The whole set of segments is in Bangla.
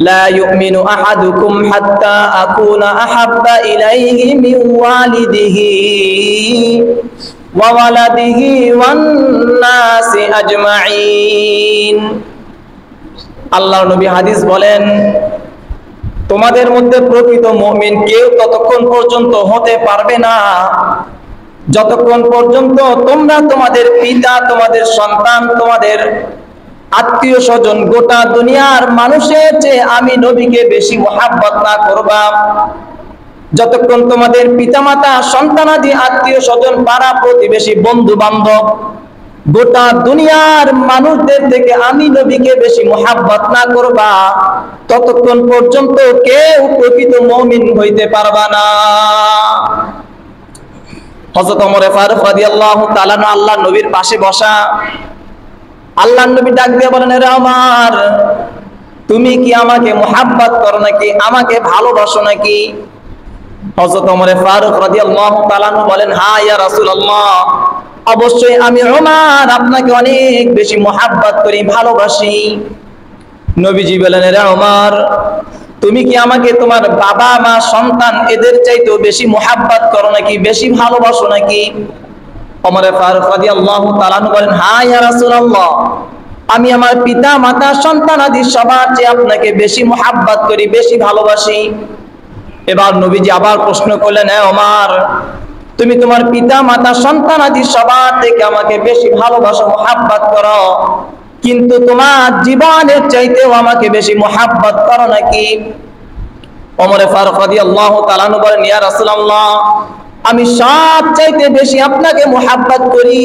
লা ইউমিনু আহাদুকুম হাত্তা আকুনা আহাব্বা ইলাইহি মিন ওয়ালিদিহি ওয়া ওয়ালাদিহি ওয়ান নাসি আজমাইন। আল্লাহর নবী হাদিস বলেন, তোমাদের মধ্যে প্রকৃত মুমিন কেউ ততক্ষণ পর্যন্ত হতে পারবে না যতক্ষণ পর্যন্ত তোমরা তোমাদের পিতা, তোমাদের সন্তান, তোমাদের আত্মীয় স্বজন, গোটা দুনিয়ার মানুষের চেয়ে আমি নবীকে বেশি মুহাব্বত না করবা। যতক্ষণ তোমাদের পিতামাতা, সন্তানাদি, আত্মীয় স্বজন, পাড়া প্রতিবেশী, বন্ধু বান্ধব, গোটা দুনিয়ার মানুষদের থেকে আমি নবীকে বেশি মুহাব্বত না করবা, ততক্ষণ পর্যন্ত কেউ প্রকৃত মুমিন হইতে পারবা না। হযরত ওমর ফারুক রাদিয়াল্লাহু তাআলা আল্লাহর নবীর পাশে বসা। আল্লাহর নবী ডাক দিয়ে বলেন, রে ওমর, তুমি কি আমাকে মুহাব্বত করো নাকি, আমাকে ভালোবাসো নাকি? হযরত ওমর ফারুক রাদিয়াল্লাহু তাআলা বলেন, হ্যাঁ ইয়া রাসূলুল্লাহ, অবশ্যই আমি ওমর আপনাকে অনেক বেশি মুহাব্বত করি, ভালোবাসি। নবীজি বলেন, রে ওমর, তুমি কি আমাকে তোমার বাবা মা সন্তান এদের চাইতেও বেশি মুহাব্বত করো নাকি, বেশি ভালোবাসো নাকি? ওমর ফারুক রাদিয়াল্লাহু তাআলা বলেন, হ্যাঁ ইয়া রাসূলুল্লাহ, আমি আমার পিতা মাতা সন্তান আদি সবার চেয়ে আপনাকে বেশি মুহাব্বত করি, বেশি ভালোবাসি। এবার নবীজি আবার প্রশ্ন করলেন, হ্যাঁ ওমর, তুমি তোমার পিতা মাতা সন্তান আদি সবার থেকে আমাকে বেশি ভালোবাসো, মুহাব্বত করো, কিন্তু তোমার জীবনের চাইতেও আমাকে বেশি মুহাব্বত করো নাকি? ওমর ফারুক রাদিয়াল্লাহু তাআলা বলেন, ইয়া রাসূলুল্লাহ, আমি সব চাইতে বেশি আপনাকে মুহাব্বত করি,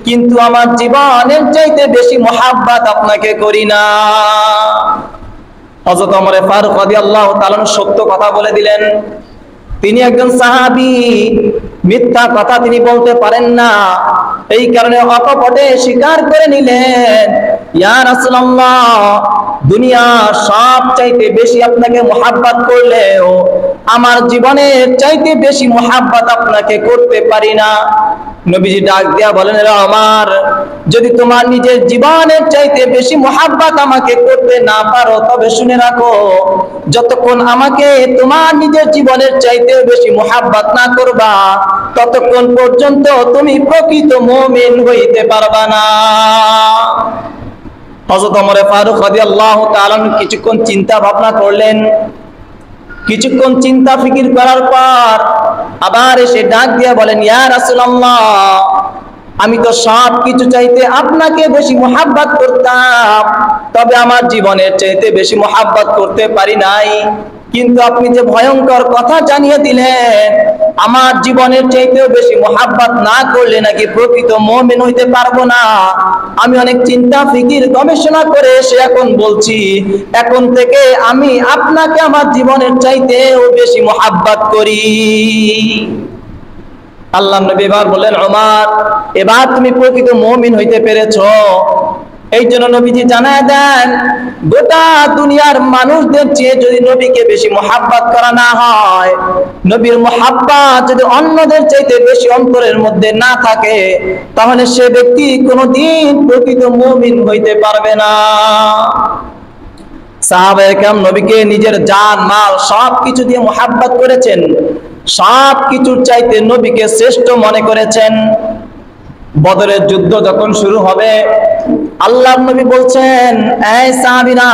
কিন্তু আমার জীবনের চাইতে বেশি মুহাব্বত আপনাকে করি না। হযরত ওমর ফারুক রাদিয়াল্লাহু তাআলা সত্য কথা বলে দিলেন। তিনি একজন সাহাবী, মিথ্যা কথা তিনি বলতে পারেন না। এই কারণে অকপটে স্বীকার করে নিলেন, ইয়া রাসূলুল্লাহ, দুনিয়া সব চাইতে বেশি আপনাকে মুহাব্বত করলেও আমার জীবনের চাইতে বেশি মুহাব্বত আপনাকে করতে পারি না। নবীজি ডাক দিয়া বলেন, রে ওমর, যদি তোমার নিজের জীবনের চাইতে বেশি মুহাব্বত আমাকে করতে না পারো, তবে শুনে রাখো, যতক্ষণ আমাকে তোমার নিজের জীবনের চাইতেও বেশি মুহাব্বত না করবা, ততক্ষণ পর্যন্ত তুমি প্রকৃত মুমিন হইতে পারবা না। হযরত ওমর ফারুক রাদিয়াল্লাহু তাআলা কিছুক্ষণ চিন্তা ভাবনা করলেন। কিছুক্ষণ চিন্তা ফিকির করার পর আবার এসে ডাক দিয়ে বলেন, ইয়া রাসূলুল্লাহ, আমি তো সব কিছু চাইতে আপনাকে বেশি মুহাব্বত করতাম, তবে আমার জীবনের চাইতে বেশি মুহাব্বত করতে পারি নাই। কিন্তু আপনি যে ভয়ঙ্কর কথা জানিয়ে দিলেন, আমার জীবনের চাইতেও বেশি মুহাব্বত না করলে নাকি প্রকৃত মুমিন হইতে পারবো না, আমি অনেক চিন্তা ফিকির গবেষণা করে এসে এখন বলছি, এখন থেকে আমি আপনাকে আমার জীবনের চাইতেও বেশি মুহাব্বত করি। আল্লাহর নবী এবার বললেন, ওমর, এবার তুমি প্রকৃত মুমিন হইতে পেরেছো। এই জন্য নবীজি জানায় দেন, গোটা দুনিয়ার মানুষদের চেয়ে যদি নবীকে বেশি মুহাব্বত করা না হয়, নবীর মুহাব্বত যদি অন্যদের চাইতে বেশি অন্তরের মধ্যে না থাকে, তাহলে সে ব্যক্তি কোনোদিন প্রকৃত মুমিন হইতে পারবে না। সাহাবায়ে কেরাম নবীকে নিজের জান মাল সবকিছু দিয়ে মুহাব্বত করেছেন, সব কিছুর চাইতে নবীকে শ্রেষ্ঠ মনে করেছেন। বদরের যুদ্ধ যখন শুরু হবে, আল্লাহর নবী বলছেন, এই সাহাবীরা,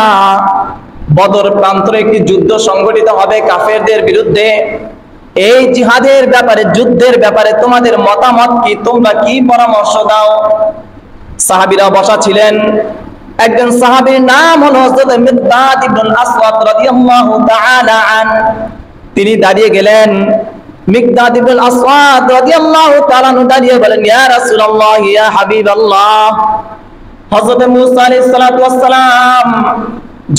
বদর প্রান্তরে একটি যুদ্ধ সংগঠিত হবে কাফেরদের বিরুদ্ধে। এই জিহাদের ব্যাপারে, যুদ্ধের ব্যাপারে তোমাদের মতামত কি, তোমরা কি পরামর্শ দাও? সাহাবীরা বসা ছিলেন। একজন সাহাবীর নাম হলো হযরত মিকদাদ ইবনুল আসওয়াদ রাদিয়াল্লাহু তাআলা আন। তিনি দাঁড়িয়ে গেলেন। মিকদাদ ইবনুল আসওয়াদ রাদিয়াল্লাহু তাআলা দাঁড়িয়ে বলেন, ইয়া রাসূলুল্লাহ, ইয়া হাবিবাল্লাহ, হযরত মুসা আলাইহিস সালাতু ওয়াস সালাম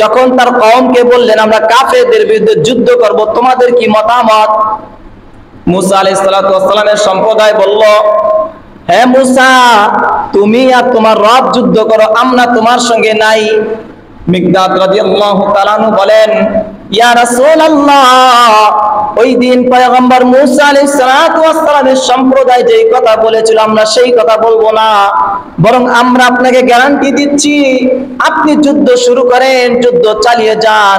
যখন তার কওমকে বললেন, আমরা কাফেরদের বিরুদ্ধে যুদ্ধ করব, তোমাদের কি মতামত? মুসা আলাইহিস সালাতু ওয়াস সালামের সম্প্রদায় বলল, হে মুসা, তুমি আর তোমার রব যুদ্ধ করো, আমরা তোমার সঙ্গে নাই। মিকদাদ রাদিয়াল্লাহু তাআলা বলেন, ইয়া রাসূলুল্লাহ, ওই দিন পয়গম্বর মূসা আলাইহিস সালাতু ওয়াস সালামের সম্প্রদায় যেই কথা বলেছিল আমরা সেই কথা বলবো না, বরং আমরা আপনাকে গ্যারান্টি দিচ্ছি আপনি যুদ্ধ শুরু করেন, যুদ্ধ চালিয়ে যান।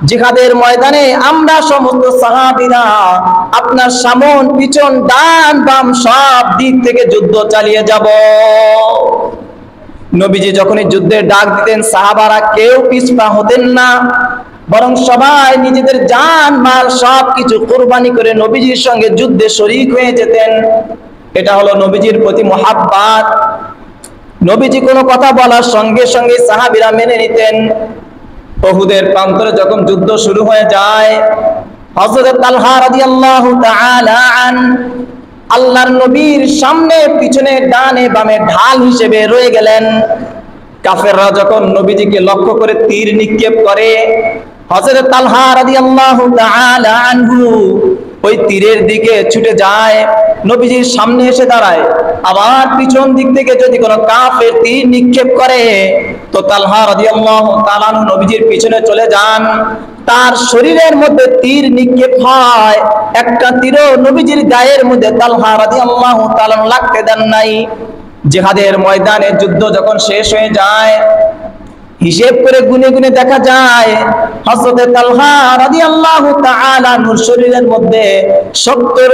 জিহাদের ময়দানে আমরা সমস্ত সাহাবীরা আপনার সামন পিছন ডান বাম সব দিক থেকে যুদ্ধ চালিয়ে যাব। নবীজি যখনই যুদ্ধের ডাক দিতেন সাহাবারা কেউ পিছপা হতেন না, বরং সবাই নিজেদের জান মাল সবকিছু কুরবানি করে নবীজির সঙ্গে যুদ্ধে শরীক হয়ে যেতেন। এটা হলো নবীজির প্রতি মুহাব্বত। নবীজি কোনো কথা বলার সঙ্গে সঙ্গে সাহাবীরা মেনে নিতেন। উহুদের প্রান্তরে যখন যুদ্ধ শুরু হয়ে যায়, হযরত তালহা রাদিয়াল্লাহু তাআলা আন আল্লাহর নবীর সামনে পিছনে ডানে বামে ঢাল হিসেবে রয়ে গেলেন। কাফেররা যখন নবীজিকে লক্ষ্য করে তীর নিক্ষেপ করে, হযরত তালহা রাদিয়াল্লাহু তাআলা আনহু ওই তীরের দিকে ছুটে যায়, নবীজির সামনে এসে দাঁড়ায়। আবার পিছন দিক থেকে যদি কোনো কাফের তীর নিক্ষেপ করে তো তালহা রাদিয়াল্লাহু তাআলা আনহু নবীজির পিছনে চলে যান। তার শরীরের মধ্যে তীর নিক্ষেপ হয়, একটা তীরও নবীজির গায়ের মধ্যে তালহা রাদিয়াল্লাহু তাআলা লাগতে দেন নাই। জিহাদের ময়দানে যুদ্ধ যখন শেষ হয়ে যায়, হিসেব করে গুনে গুনে দেখা যায় হযরত তালহা রাদিয়াল্লাহু তাআলা আনহুর শরীরের মধ্যে 70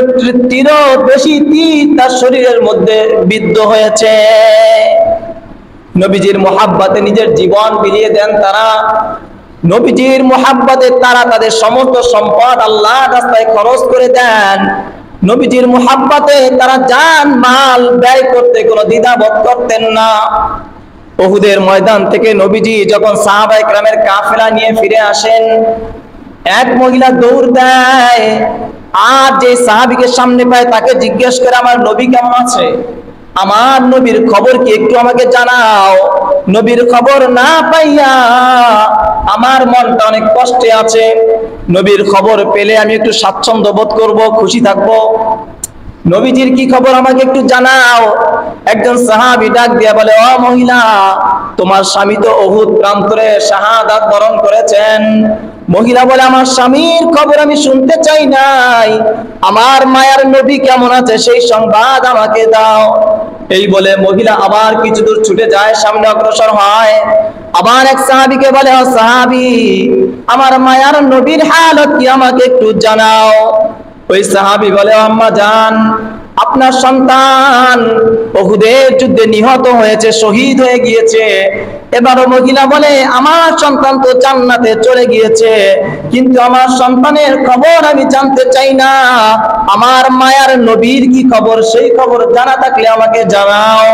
তীরও বেশি তীর তার শরীরের মধ্যে বিদ্ধ হয়েছে। নবীজির মুহাব্বতে নিজের জীবন বিলিয়ে দেন তারা। নবীজির মুহাব্বতে তারা তাদের সমস্ত সম্পদ আল্লাহর রাস্তায় খরচ করে দেন। নবীজির মুহাব্বতে তারা জান মাল ব্যয় করতে কোনো দ্বিধাবোধ করতেন না। উহুদের ময়দান থেকে নবীজি যখন সাহাবায়ে কেরামের কাফেলা নিয়ে ফিরে আসেন, এক মহিলা দৌড় দেয় আর যে সাহাবীকে সামনে পায় তাকে জিজ্ঞেস করে আমার নবী কেমন আছে, আমার নবীর খবর কি একটু আমাকে জানাও। নবীর খবর না পাইয়া আমার মনটা অনেক কষ্টে আছে, নবীর খবর পেলে আমি একটু স্বাচ্ছন্দ্য বোধ করব, খুশি থাকবো। নবীজির কি খবর আমাকে একটু জানাও। একজন সাহাবী ডাক দিয়া বলে, ও মহিলা, তোমার স্বামী তো উহুদ প্রান্তরে শাহাদাত বরণ করেছেন। মহিলা বলে, আমার স্বামীর খবর আমি শুনতে চাই নাই, আমার মায়ার নবী কেমন আছে সেই সংবাদ আমাকে দাও। এই বলে মহিলা আবার কিছু দূর ছুটে যায়, সামনে অগ্রসর হয়। আবার এক সাহাবীকে বলে, ও সাহাবী, আমার মায়ার নবীর হালত কি আমাকে একটু জানাও। ওই সাহাবী বলে, আম্মা জান, আপনার সন্তান উহুদের যুদ্ধে নিহত হয়েছে, শহীদ হয়ে গিয়েছে। এবারও মহিলা বলে, আমার সন্তান তো জান্নাতে চলে গিয়েছে, কিন্তু আমার সন্তানের খবর আমি জানতে চাই না। আমার মায়ার নবীর কি খবর সেই খবর জানা থাকলে আমাকে জানাও।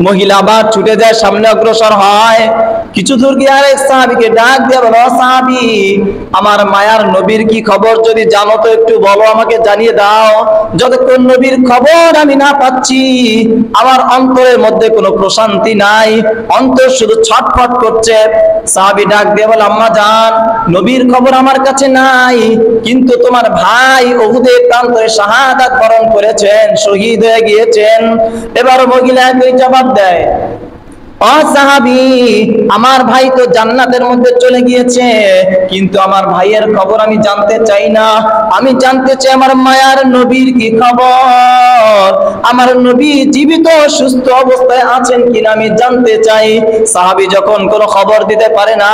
মহিলা আবার ছুটে যায়, সামনে অগ্রসর হয়। কিছু দূর গিয়ে আরেক সাহাবীকে ডাক দিয়ে বলো, সাহাবী, আমার মায়ার নবীর কি খবর যদি জানো তো একটু বলো, আমাকে জানিয়ে দাও। যতক্ষণ নবীর খবর আমি না পাচ্ছি আমার অন্তরের মধ্যে কোনো প্রশান্তি নাই, অন্তর শুধু ছটফট করছে। সাহাবী ডাক দিয়ে বলে, আম্মা জান, নবীর খবর আমার কাছে নাই, কিন্তু তোমার ভাই উহুদের প্রান্তরে শাহাদাত বরণ করেছেন, শহীদ হয়ে গিয়েছেন। এবার মহিলা একই জবাব দেয়, ও সাহাবী, আমার ভাই তো জান্নাতের মধ্যে চলে গিয়েছে, কিন্তু আমার ভাইয়ের খবর আমি জানতে চাই না। আমি জানতে চাই আমার মায়ার নবীর কি খবর, আমার নবী জীবিত সুস্থ অবস্থায় আছেন কিনা আমি জানতে চাই। সাহাবী যখন কোনো খবর দিতে পারে না,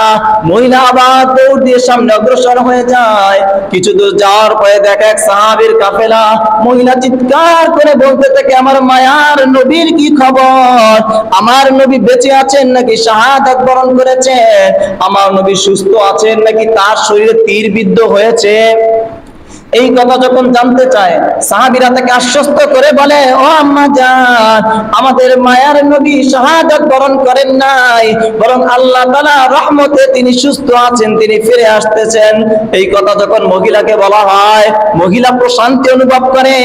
মহিলা আবার দৌড় দিয়ে সামনে অগ্রসর হয়ে যায়। কিছু দূর যাওয়ার পরে দেখে এক সাহাবীর কাফেলা। মহিলা চিৎকার করে বলতে থাকে, আমার মায়ার নবীর কি খবর, আমার নবী বেঁচে আছেন নাকি শাহাদাত বরণ করেছেন, আমার নবী সুস্থ আছেন নাকি তার শরীরে তীর বিদ্ধ হয়েছে। এই কথা যখন জানতে চায়, সাহাবীরা তাকে আশ্বস্ত করে বলে, ও আম্মা জান, আমাদের মায়ার নবী শাহাদাত বরণ করেন নাই, বরং আল্লাহ তাআলা রহমতে তিনি সুস্থ আছেন, তিনি ফিরে আসতেছেন। এই কথা যখন মহিলাকে বলা হয়, মহিলা প্রশান্তি অনুভব করে।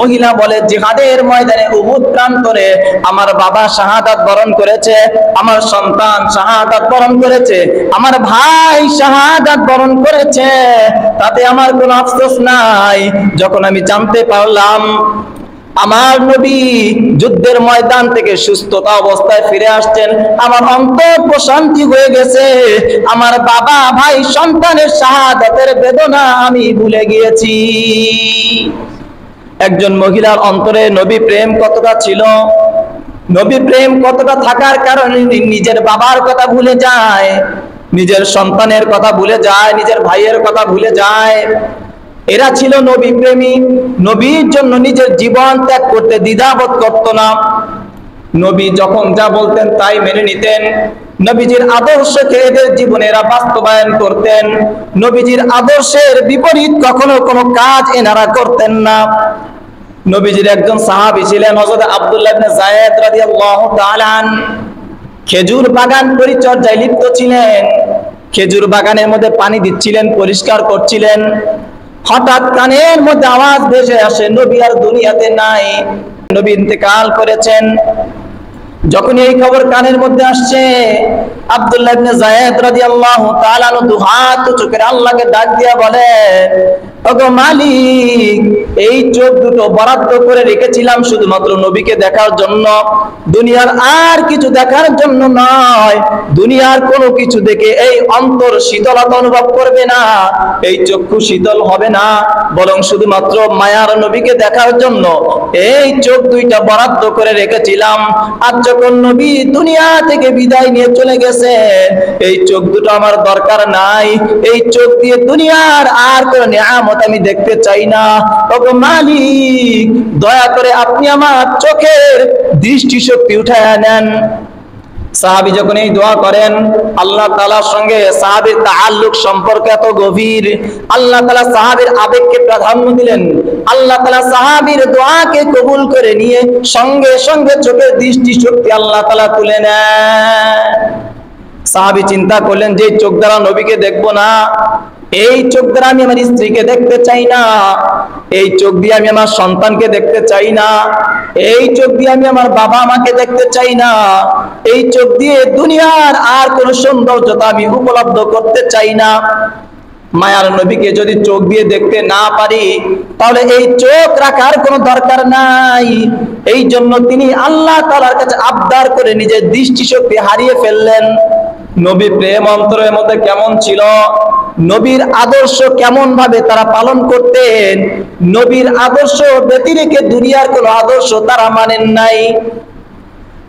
মহিলা বলে, জিহাদের ময়দানে উহুদ প্রান্তরে আমার বাবা শাহাদাত বরণ করেছে, আমার সন্তান শাহাদাত বরণ করেছে, আমার ভাই শাহাদাত বরণ করেছে, তাতে আমার কোনো আফসোস নাই। যখন আমি জানতে পারলাম আমার নবী যুদ্ধের ময়দান থেকে সুস্থতা অবস্থায় ফিরে আসছেন, আমার অন্তর প্রশান্তি হয়ে গেছে। আমার বাবা ভাই সন্তানের শাহাদাতের বেদনা আমি ভুলে গিয়েছি। একজন মহিলার অন্তরে নবী প্রেম কতটা ছিল, নবী প্রেম কতটা থাকার কারণে নিজের বাবার কথা ভুলে যায়, নিজের সন্তানের কথা ভুলে যায়, নিজের ভাইয়ের কথা ভুলে যায়। এরা ছিল নবী প্রেমী, নবীর জন্য নিজের জীবন ত্যাগ করতে দ্বিধাবোধ করত না। নবী যখন যা বলতেন তাই মেনে নিতেন। নবীজির আদর্শকে এদের জীবনে এরা বাস্তবায়ন করতেন। নবীজির আদর্শের বিপরীত কখনো কোনো কাজ এনারা করতেন না। নবীজির একজন সাহাবী ছিলেন হযরত আব্দুল্লাহ ইবনে যায়েদ রাদিয়াল্লাহু তাআলা আনহু। খেজুর বাগান পরিচর্যায় লিপ্ত ছিলেন, খেজুর বাগানের মধ্যে পানি দিচ্ছিলেন, পরিষ্কার করছিলেন। হঠাৎ কানের মধ্যে আওয়াজ ভেসে আসে, নবী আর দুনিয়াতে নাই, নবী ইন্তেকাল করেছেন। যখন এই খবর কানের মধ্যে আসছে, আব্দুল্লাহ ইবনে যায়েদ রাদিয়াল্লাহু তাআলা আনহু দুহাত উঁচু করে আল্লাহকে ডাক দিয়া বলে, ওগো মালিক, এই চোখ দুটো বরাদ্দ করে রেখেছিলাম শুধুমাত্র নবীকে দেখার জন্য, দুনিয়ার আর কিছু দেখার জন্য নয়। দুনিয়ার কোনো কিছু দেখে এই অন্তর শীতলতা অনুভব করবে না, এই চক্ষু শীতল হবে না, বরং শুধুমাত্র মায়ার নবীকে দেখার জন্য এই চোখ দুইটা বরাদ্দ করে রেখেছিলাম। আর যখন নবী দুনিয়া থেকে বিদায় নিয়ে চলে গেছে, এই চোখ দুটো আমার দরকার নাই, এই চোখ দিয়ে দুনিয়ার আর কোনো নিয়ামত আমি দেখতে চাই না। ওগো মালিক, দয়া করে আপনি আমার চোখের দৃষ্টি শক্তি উঠায় নেন। সাহাবী যখন এই দোয়া করেন, আল্লাহ তাআলার সঙ্গে সাহাবীর তাআল্লুক সম্পর্ক এত গভীর, আল্লাহ তাআলা সাহাবীর আবেগকে প্রাধান্য দিলেন। আল্লাহ তাআলা সাহাবীর দোয়াকে কবুল করে নিয়ে সঙ্গে সঙ্গে চোখের দৃষ্টি শক্তি আল্লাহ তাআলা তুলে নেন। সাহাবী চিন্তা করলেন যে চোখ দ্বারা নবীকে দেখবো না, এই চোখ দ্বারা আমি আমার স্ত্রীকে দেখতে চাই না, এই চোখ দিয়ে আমি আমার সন্তানকে দেখতে চাই না, এই চোখ দিয়ে আমি আমার বাবা মাকে দেখতে চাই না, এই চোখ দিয়ে দুনিয়ার আর কোন সৌন্দর্যতা আমি উপলব্ধ করতে চাই না। মায়ার নবীকে যদি চোখ দিয়ে দেখতে না পারি, তাহলে এই চোখ রাখার কোনো দরকার নাই। এই জন্য তিনি আল্লাহ তাআলার কাছে আবদার করে নিজের দৃষ্টিশক্তি হারিয়ে ফেললেন। নবী প্রেম অন্তরের মধ্যে কেমন ছিল, নবীর আদর্শ কেমন ভাবে তারা পালন করতেন, নবীর আদর্শ ব্যতিরেকে দুনিয়ার কোন আদর্শ তারা মানেন নাই।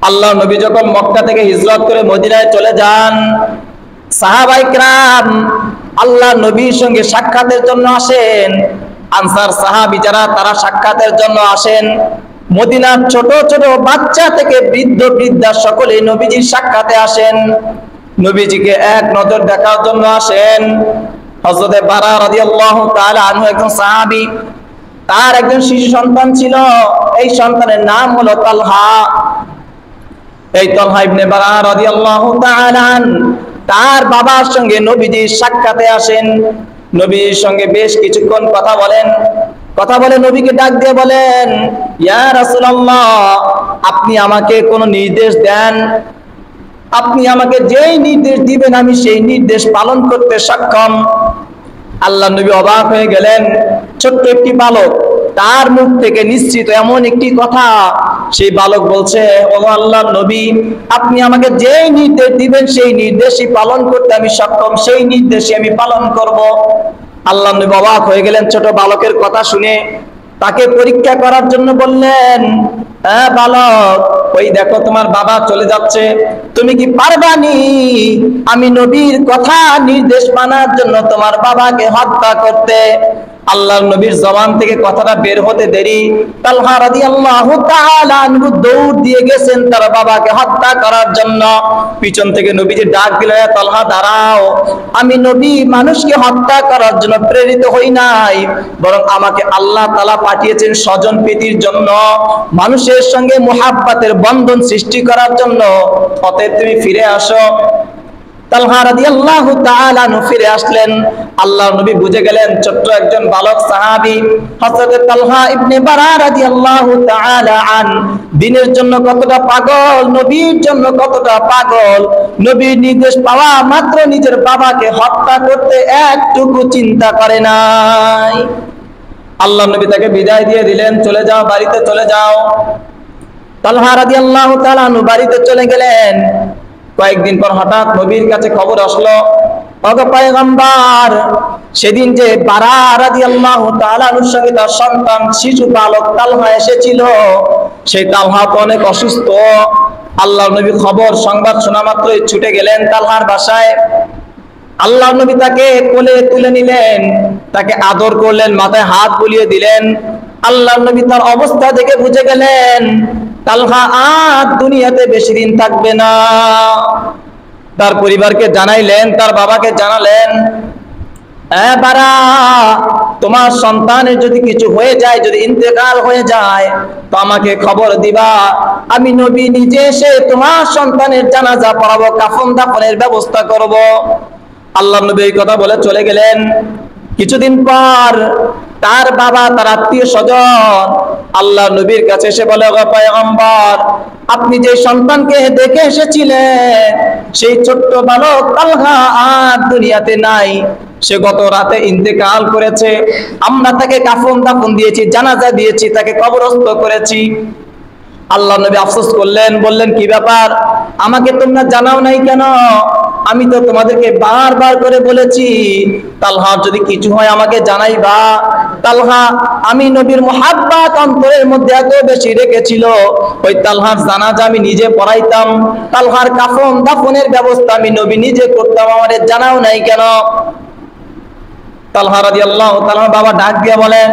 আল্লাহ নবী যখন মক্কা থেকে হিজরত করে মদিনায় চলে যান, সাহাবায়ে কেরাম আল্লাহ নবীর সঙ্গে সাক্ষাতের জন্য আসেন। আনসার সাহাবী যারা তারা সাক্ষাতের জন্য আসেন। মদিনার ছোট ছোট বাচ্চা থেকে বৃদ্ধ বৃদ্ধা সকলে নবীজির সাক্ষাতে আসেন, নবীজিকে এক নজর দেখার জন্য আসেন। হযরত বারা রাদিয়াল্লাহু তাআলা আনহু একজন সাহাবী, তার একজন শিশু সন্তান ছিল, এই সন্তানের নাম হলো তালহা। এই তালহা ইবনে বারা রাদিয়াল্লাহু তাআলা আনহু তার বাবার সঙ্গে নবীজির সাক্ষাতে আসেন। নবীর সঙ্গে বেশ কিছুক্ষণ কথা বলেন, কথা বলে নবীকে ডাক দিয়ে বলেন, ইয়া রাসূলুল্লাহ, আপনি আমাকে কোন নির্দেশ দেন, আপনি আমাকে যেই নির্দেশ দিবেন আমি সেই নির্দেশ পালন করতে সক্ষম। আল্লাহ নবী অবাক হয়ে গেলেন। ছোট্ট একটি বালক, তার মুখ থেকে নিশ্চিত এমন একটি কথা, সেই বালক বলছে, ও আল্লাহর নবী, আপনি আমাকে যেই নির্দেশ দিবেন সেই নির্দেশই পালন করতে আমি সক্ষম, সেই নির্দেশই আমি পালন করব। আল্লাহ নবী অবাক হয়ে গেলেন ছোট বালকের কথা শুনে। তাকে পরীক্ষা করার জন্য বললেন, হ্যাঁ বালক, ওই দেখো তোমার বাবা চলে যাচ্ছে, তুমি কি পারবানি আমি নবীর কথা নির্দেশ মানার জন্য তোমার বাবাকে হত্যা করতে? আল্লাহর নবীর জবান থেকে কথাটা বের হতে দেরি, তালহা রাদিয়াল্লাহু তাআলা আনহু দৌড় দিয়ে গেছেন তার বাবাকে হত্যা করার জন্য। পিছন থেকে নবীজি ডাক দিলেন, তালহা দাঁড়াও, আমি নবী মানুষকে হত্যা করার জন্য প্রেরিত হই নাই, বরং আমাকে আল্লাহ তাআলা পাঠিয়েছেন স্বজন প্রীতির জন্য, মানুষের সঙ্গে মুহাব্বতের বন্ধন সৃষ্টি করার জন্য। অতএব তুমি ফিরে আসো। তালহা রাদিয়াল্লাহু তাআলা আনহু ফিরে আসলেন। আল্লাহর নবী বুঝে গেলেন ছোট্ট একজন বালক সাহাবী হযরত তালহা ইবনে বারা রাদিয়াল্লাহু তাআলা আন দ্বীনের জন্য কতটা পাগল, নবীর জন্য কতটা পাগল। নবীর নির্দেশ পাওয়া মাত্র নিজের বাবাকে হত্যা করতে একটুকু চিন্তা করে নাই। আল্লাহ নবী তাকে বিদায় দিয়ে দিলেন, চলে যাও, বাড়িতে চলে যাও। তালহা রাদিয়াল্লাহু তাআলা আনহু বাড়িতে চলে গেলেন। কয়েকদিন পর হঠাৎ নবীর কাছে খবর আসলো, ওগো পয়গম্বর, সেদিন যে বারা রাদিয়াল্লাহু তাআলা আনহুর সঙ্গে তার সন্তান শিশু বালক তালহা এসেছিল, সেই তালহা তো অনেক অসুস্থ। আল্লাহ নবী খবর সংবাদ শোনা মাত্রই ছুটে গেলেন তালহার বাসায়। আল্লাহ নবী তাকে কোলে তুলে নিলেন, তাকে আদর করলেন, মাথায় হাত বুলিয়ে দিলেন। আল্লাহ নবী তার অবস্থা দেখে বুঝে গেলেন তালহা আর দুনিয়াতে বেশি দিন থাকবে না। তার পরিবারকে জানাইলেন, তার বাবাকে জানালেন, বারা, তোমার সন্তানের যদি কিছু হয়ে যায়, যদি ইন্তেকাল হয়ে যায়, তো আমাকে খবর দিবা। আমি নবী নিজে এসে তোমার সন্তানের জানাজা পড়াবো, কাফন দাফনের ব্যবস্থা করব। আল্লাহ নবী এই কথা বলে চলে গেলেন। কিছুদিন পর তার বাবা, তার আত্মীয় স্বজন আল্লাহ নবীর কাছে এসে বলে, ওগো পয়গম্বর, আপনি যে সন্তানকে দেখে এসেছিলেন, সেই ছোট্ট বালক তালহা আর দুনিয়াতে নাই, সে গত রাতে ইন্তেকাল করেছে। আমরা তাকে কাফন দাফন দিয়েছি, জানাজা দিয়েছি, তাকে কবরস্থ করেছি। আল্লাহ নবী আফসোস করলেন, বললেন, কি ব্যাপার, আমাকে তোমরা জানাও নাই কেন? আমি তো তোমাদেরকে বারবার করে বলেছি তালহার যদি কিছু হয় আমাকে জানাইবা। তালহা আমি নবীর মুহাব্বত অন্তরের মধ্যে এত বেশি রেখেছিল, ওই তালহার জানাজা আমি নিজে পড়াইতাম, তালহার কাফন দাফনের ব্যবস্থা আমি নবী নিজে করতাম, আমাদের জানাও নাই কেন? তালহা রাদিয়াল্লাহু তাআলা বাবা ডাক দিয়ে বলেন,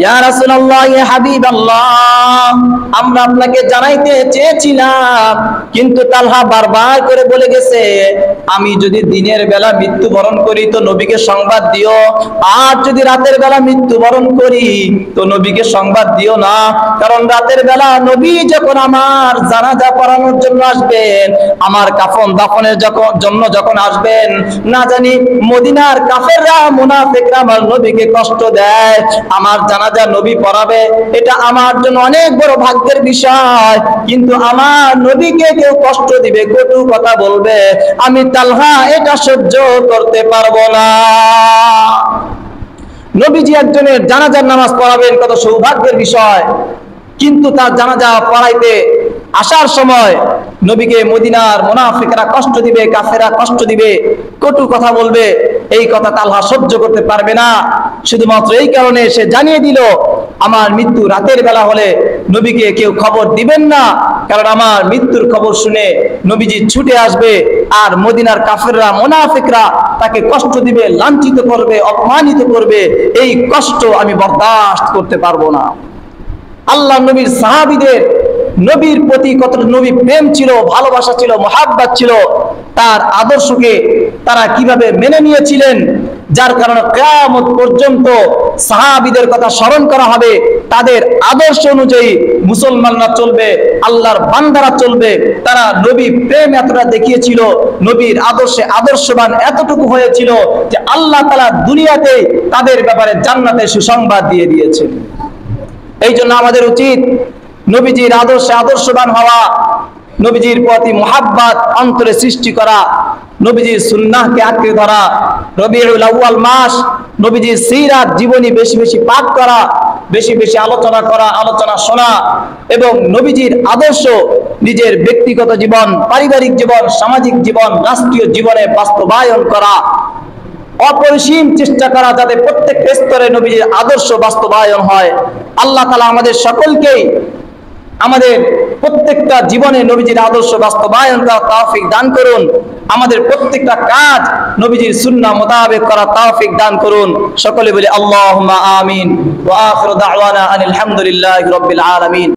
ইয়া রাসূলুল্লাহ, ইয়া হাবিবাল্লাহ, আমরা আপনাকে জানাইতে চেয়েছিলাম, কিন্তু তালহা বারবার করে বলে গেছে, আমি যদি দিনের বেলা মৃত্যুবরণ করি তো নবীকে সংবাদ দিও, আর যদি রাতের বেলা মৃত্যুবরণ করি তো নবীকে সংবাদ দিও না। কারণ রাতের বেলা নবী যখন আমার জানাজা পড়ানোর জন্য আসবেন, আমার কাফন দাফনের জন্য যখন আসবেন, না জানি মদিনার কাফেররা, মুনাফিকরা আমার নবীকে কষ্ট দেয়, আমার জানাজা নবী পড়াবে, এটা আমার জন্য অনেক বড় ভাগ্যের বিষয়। কিন্তু আমার নবীকে কেউ কষ্ট দিবে, কটু কথা বলবে, আমি তালহা এটা সহ্য করতে পারবো না। নবীজি একজনের জানাজার নামাজ পড়াবেন, কত সৌভাগ্যের বিষয়। কিন্তু তার জানাজা পড়াইতে আসার সময় নবীকে মদিনার মুনাফিকরা কষ্ট দিবে, কাফেররা কষ্ট দিবে, কটু কথা বলবে, এই কথা তালহা সহ্য করতে পারবে না। শুধুমাত্র এই কারণে সে জানিয়ে দিল, আমার মৃত্যু রাতের বেলা হলে নবীকে কেউ খবর দিবেন না, কারণ আমার মৃত্যুর খবর শুনে নবীজি ছুটে আসবে, আর মদিনার কাফেররা, মুনাফিকরা তাকে কষ্ট দিবে, লাঞ্ছিত করবে, অপমানিত করবে, এই কষ্ট আমি বরদাস্ত করতে পারবো না। আল্লাহ নবীর সাহাবীদের নবীর প্রতি কত নবী প্রেম ছিল, ভালোবাসা ছিল, মুহাব্বত ছিল, তার আদর্শকে তারা কিভাবে মেনে নিয়েছিলেন, যার কারণে কিয়ামত পর্যন্ত সাহাবীদের কথা স্মরণ করা হবে, তাদের আদর্শ অনুযায়ী মুসলমানরা চলবে, আল্লাহর বান্দারা চলবে। তারা নবী প্রেম এতটা দেখিয়েছিল, নবীর আদর্শে আদর্শবান এতটুকু হয়েছিল যে আল্লাহ তাআলা দুনিয়াতে তাদের ব্যাপারে জান্নাতের সুসংবাদ দিয়ে দিয়েছেন। এই জন্য আমাদের উচিত নবীজির আদর্শে আদর্শবান হওয়া, নবীজির প্রতি মুহাব্বত অন্তরে সৃষ্টি করা, নবীজির সুন্নাহকে আঁকড়ে ধরা, রবিউল আউয়াল মাস নবীজির সিরাত জীবনী বেশি বেশি পাঠ করা, বেশি বেশি আলোচনা করা, আলোচনা শোনা, এবং নবীজির আদর্শ নিজের ব্যক্তিগত জীবন, পারিবারিক জীবন, সামাজিক জীবন, রাষ্ট্রীয় জীবনে বাস্তবায়ন করা, অপরিসীম চেষ্টা করা যাতে প্রত্যেক স্তরে নবীজির আদর্শ বাস্তবায়ন হয়। আল্লাহ তাআলা আমাদের সকলকেই আমাদের প্রত্যেকটা জীবনে নবীজির আদর্শ বাস্তবায়ন করার তৌফিক দান করুন। আমাদের প্রত্যেকটা কাজ নবীজির সুন্নাহ মোতাবেক করার তৌফিক দান করুন। সকলে বলি আল্লাহুম্মা আমিন। ওয়া আখিরু দাওয়ানা আনিল হামদুলিল্লাহি রাব্বিল আলামিন।